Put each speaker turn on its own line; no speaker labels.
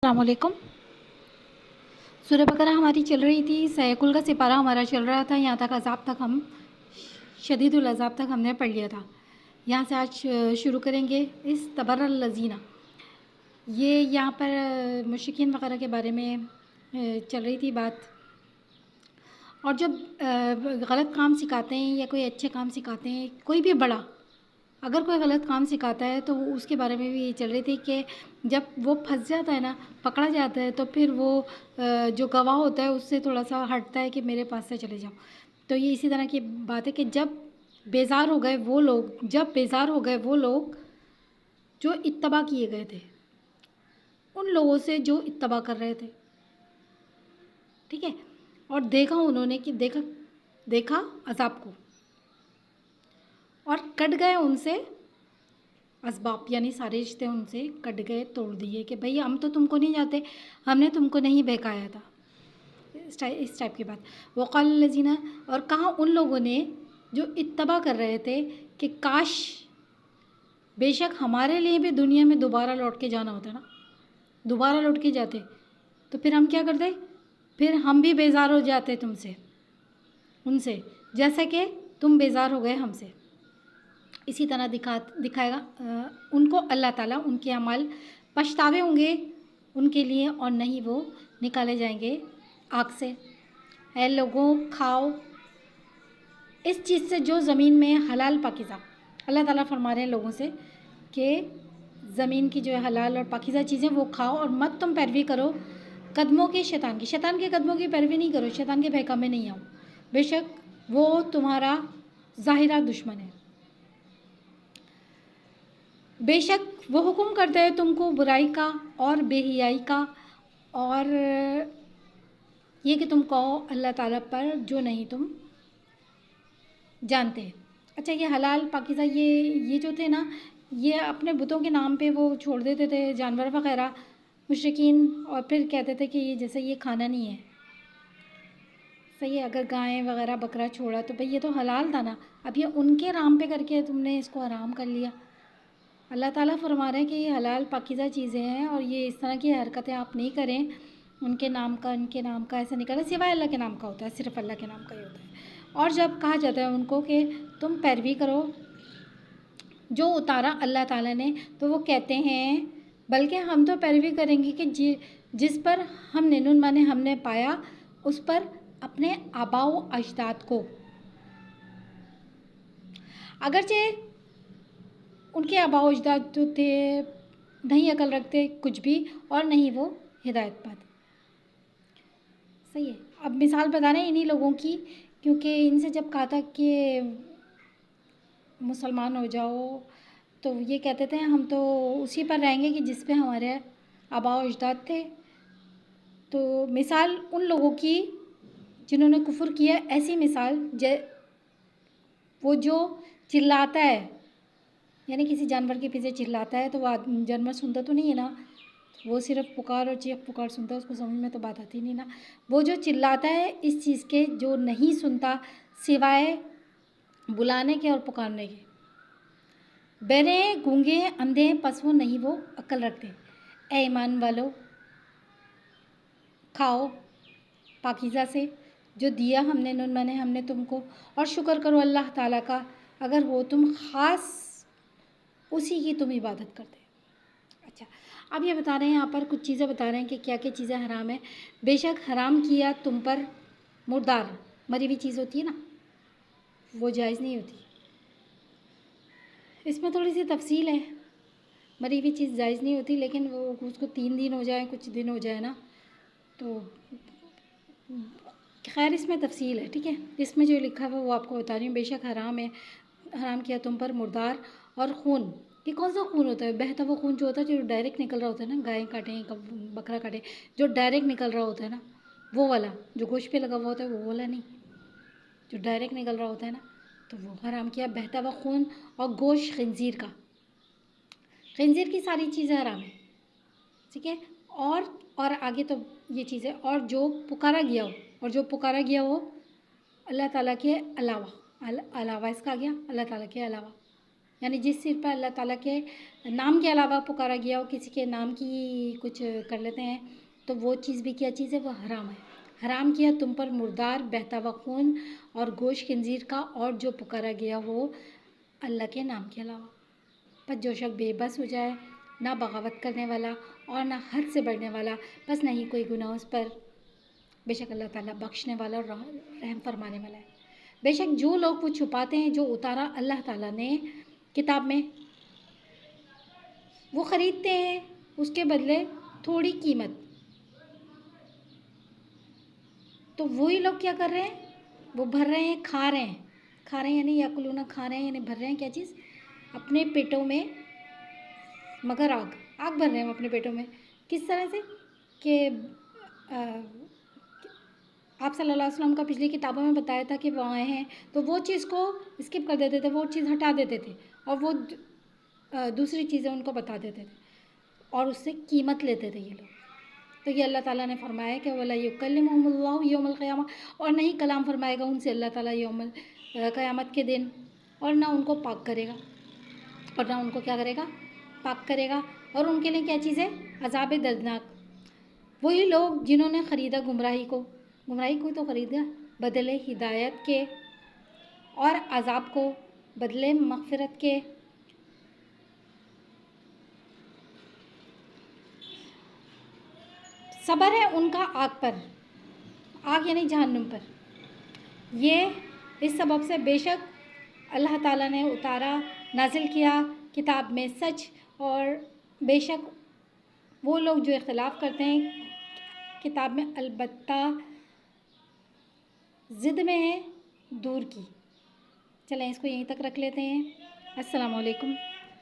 السلام علیکم۔ سورہ بقرہ ہماری چل رہی تھی، سیکل کا سپارہ ہمارا چل رہا تھا، یہاں تک عذاب تک ہم شدید العذاب تک ہم نے پڑھ لیا تھا۔ یہاں سے آج شروع کریں گے اس تبر الذین۔ یہ یہاں پر مشرکین وغیرہ کے بارے میں چل رہی تھی بات، اور جب غلط کام سکھاتے ہیں یا کوئی اچھے کام سکھاتے ہیں، کوئی بھی بڑا اگر کوئی غلط کام سکھاتا ہے تو اس کے بارے میں بھی یہ چل رہی تھی کہ جب وہ پھنس جاتا ہے نا، پکڑا جاتا ہے، تو پھر وہ جو گواہ ہوتا ہے اس سے تھوڑا سا ہٹتا ہے کہ میرے پاس سے چلے جاؤ۔ تو یہ اسی طرح کی بات ہے کہ جب بیزار ہو گئے وہ لوگ جو اتباع کیے گئے تھے ان لوگوں سے جو اتباع کر رہے تھے، ٹھیک ہے، اور دیکھا انہوں نے کہ دیکھا عذاب کو، اور کٹ گئے ان سے اسباب، یعنی سارے رشتے ان سے کٹ گئے، توڑ دیے کہ بھئی ہم تو تم کو نہیں جاتے، ہم نے تم کو نہیں بہکایا تھا، اس ٹائپ کی بات۔ وقال الذین، اور کہا ان لوگوں نے جو اتباع کر رہے تھے کہ کاش بے شک ہمارے لیے بھی دنیا میں دوبارہ لوٹ کے جانا ہوتا نا، دوبارہ لوٹ کے جاتے تو پھر ہم کیا کرتے، پھر ہم بھی بیزار ہو جاتے تم سے، ان سے، جیسا کہ تم بیزار ہو گئے ہم سے۔ اسی طرح دکھائے گا ان کو اللہ تعالیٰ، ان کے اعمال پچھتاوے ہوں گے ان کے لیے، اور نہیں وہ نکالے جائیں گے آگ سے۔ اے لوگوں کھاؤ اس چیز سے جو زمین میں حلال پاکیزہ، اللہ تعالیٰ فرما رہے ہیں لوگوں سے کہ زمین کی جو ہے حلال اور پاکیزہ چیزیں وہ کھاؤ، اور مت تم پیروی کرو قدموں کے شیطان کے قدموں کی پیروی نہیں کرو، شیطان کے بہکا میں نہیں آؤ، بے شک وہ تمہارا ظاہرہ دشمن ہے۔ بے شک وہ حکم کرتے ہیں تم کو برائی کا اور بے حیائی کا، اور یہ کہ تم کہو اللہ تعالیٰ پر جو نہیں تم جانتے۔ اچھا، یہ حلال پاکیزہ یہ جو تھے نا، یہ اپنے بتوں کے نام پہ وہ چھوڑ دیتے تھے جانور وغیرہ مشرکین، اور پھر کہتے تھے کہ جیسے یہ کھانا نہیں ہے، صحیح ہے، اگر گائیں وغیرہ بکرا چھوڑا تو بھئی یہ تو حلال تھا نا، اب یہ ان کے نام پہ کر کے تم نے اس کو حرام کر لیا۔ اللہ تعالیٰ فرما رہے ہیں کہ یہ حلال پاکیزہ چیزیں ہیں، اور یہ اس طرح کی حرکتیں آپ نہیں کریں، ان کے نام کا ایسا نہیں کریں، سوائے اللہ کے نام کا ہوتا ہے، صرف اللہ کے نام کا ہی ہوتا ہے۔ اور جب کہا جاتا ہے ان کو کہ تم پیروی کرو جو اتارا اللہ تعالیٰ نے، تو وہ کہتے ہیں بلکہ ہم تو پیروی کریں گے کہ جس پر ہم نے ہم نے پایا اس پر اپنے آباء و اجداد کو، اگرچہ ان کے آباء و اجداد جو تھے نہیں عقل رکھتے کچھ بھی، اور نہیں وہ ہدایت پاتے، صحیح ہے۔ اب مثال بتا رہے ہیں انہی لوگوں کی، کیونکہ ان سے جب کہا تھا کہ مسلمان ہو جاؤ تو یہ کہتے تھے ہم تو اسی پر رہیں گے کہ جس پہ ہمارے آباء و اجداد تھے۔ تو مثال ان لوگوں کی جنہوں نے کفر کیا، ایسی مثال وہ جو چلاتا ہے، یعنی کسی جانور کے پیچھے چلاتا ہے تو وہ جانور سنتا تو نہیں ہے نا، وہ صرف پکار اور چیخ پکار سنتا ہے، اس کو سمجھ میں تو بات آتی نہیں نا۔ وہ جو چلاتا ہے اس چیز کے، جو نہیں سنتا سوائے بلانے کے اور پکارنے کے، بہرے ہیں، گونگے ہیں، اندھے ہیں، پس وہ نہیں وہ عقل رکھتے۔ اے ایمان والو کھاؤ پاکیزہ سے جو دیا ہم نے تم کو، اور شکر کرو اللہ تعالیٰ کا اگر ہو تم خاص اسی کی تم عبادت کرتے۔ اچھا، اب یہ بتا رہے ہیں یہاں پر کچھ چیزیں بتا رہے ہیں کہ کیا کیا چیزیں حرام ہیں۔ بے شک حرام کیا تم پر مردار، مری ہوئی چیز ہوتی ہے نا، وہ جائز نہیں ہوتی۔ اس میں تھوڑی سی تفصیل ہے، مری ہوئی چیز جائز نہیں ہوتی، لیکن وہ اس کو 3 دن ہو جائے، کچھ دن ہو جائے نا، تو خیر اس میں تفصیل ہے، ٹھیک ہے۔ اس میں جو لکھا ہوا وہ آپ کو بتا رہی ہوں۔ بے شک حرام ہے، حرام کیا تم پر مردار اور خون۔ یہ کون سا خون ہوتا ہے؟ بہتا ہوا خون جو ہوتا ہے، جو ڈائریکٹ نکل رہا ہوتا ہے نا، گائے کاٹیں بکرا کاٹیں، جو ڈائریکٹ نکل رہا ہوتا ہے نا، وہ والا جو گوشت پہ لگا ہوا ہوتا ہے، وہ والا نہیں، جو ڈائریکٹ نکل رہا ہوتا ہے نا، تو وہ حرام کیا، بہتا ہوا خون اور گوشت خنزیر کا، خنزیر کی ساری چیزیں حرام ہیں، ٹھیک ہے۔ اور آگے تو یہ چیزیں، اور جو پکارا گیا ہو اللہ تعالیٰ کے علاوہ اس کا آ گیا اللہ تعالیٰ کے علاوہ، یعنی جس صرف پر اللہ تعالیٰ کے نام کے علاوہ پکارا گیا ہو، کسی کے نام کی کچھ کر لیتے ہیں، تو وہ چیز بھی کیا چیز ہے؟ وہ حرام ہے۔ حرام کیا تم پر مردار، بہتا ہوا خون اور گوشت خنزیر کا، اور جو پکارا گیا ہو اللہ کے نام کے علاوہ۔ پس جو شخص بے بس ہو جائے، نہ بغاوت کرنے والا اور نہ حد سے بڑھنے والا، بس نہیں کوئی گناہ اس پر، بے شک اللہ تعالیٰ بخشنے والا اور رحم فرمانے والا ہے۔ بے شک جو لوگ وہ چھپاتے ہیں جو اتارا اللہ تعالیٰ نے کتاب میں، وہ خریدتے ہیں اس کے بدلے تھوڑی قیمت، تو وہی لوگ کیا کر رہے ہیں؟ وہ بھر رہے ہیں، کھا رہے ہیں یعنی یاکلون، کھا رہے ہیں یعنی بھر رہے ہیں کیا چیز؟ اپنے پیٹوں میں، مگر آگ بھر رہے ہیں وہ اپنے پیٹوں میں۔ کس طرح سے کہ آپ صلی اللہ علیہ وسلم کا پچھلی کتابوں میں بتایا تھا کہ وہ آئے ہیں تو وہ چیز کو اسکپ کر دیتے تھے، وہ چیز ہٹا دیتے تھے، اور وہ دوسری چیزیں ان کو بتا دیتے تھے اور اس سے قیمت لیتے تھے یہ لوگ۔ تو یہ اللہ تعالیٰ نے فرمایا کہ وَلَا يُكَلِّمُهُمُ اللَّهُ يَوْمَ الْقِيَامَةِ، اور نہیں کلام فرمائے گا ان سے اللہ تعالیٰ یوم قیامت کے دن، اور نہ ان کو پاک کرے گا، اور نہ ان کو کیا کرے گا؟ پاک کرے گا، اور ان کے لیے کیا چیز ہے؟ عذاب دردناک۔ وہی لوگ جنہوں نے خریدا گمراہی کو تو خریدا بدلے ہدایت کے، اور عذاب کو بدلے مغفرت کے۔ صبر ہے ان کا آگ پر، آگ یعنی جہنم پر، یہ اس سبب سے بے شک اللہ تعالیٰ نے اتارا، نازل کیا کتاب میں سچ، اور بے شک وہ لوگ جو اختلاف کرتے ہیں کتاب میں البتہ ضد میں ہیں دور کی۔ چلیں اس کو یہیں تک رکھ لیتے ہیں۔ السلام علیکم۔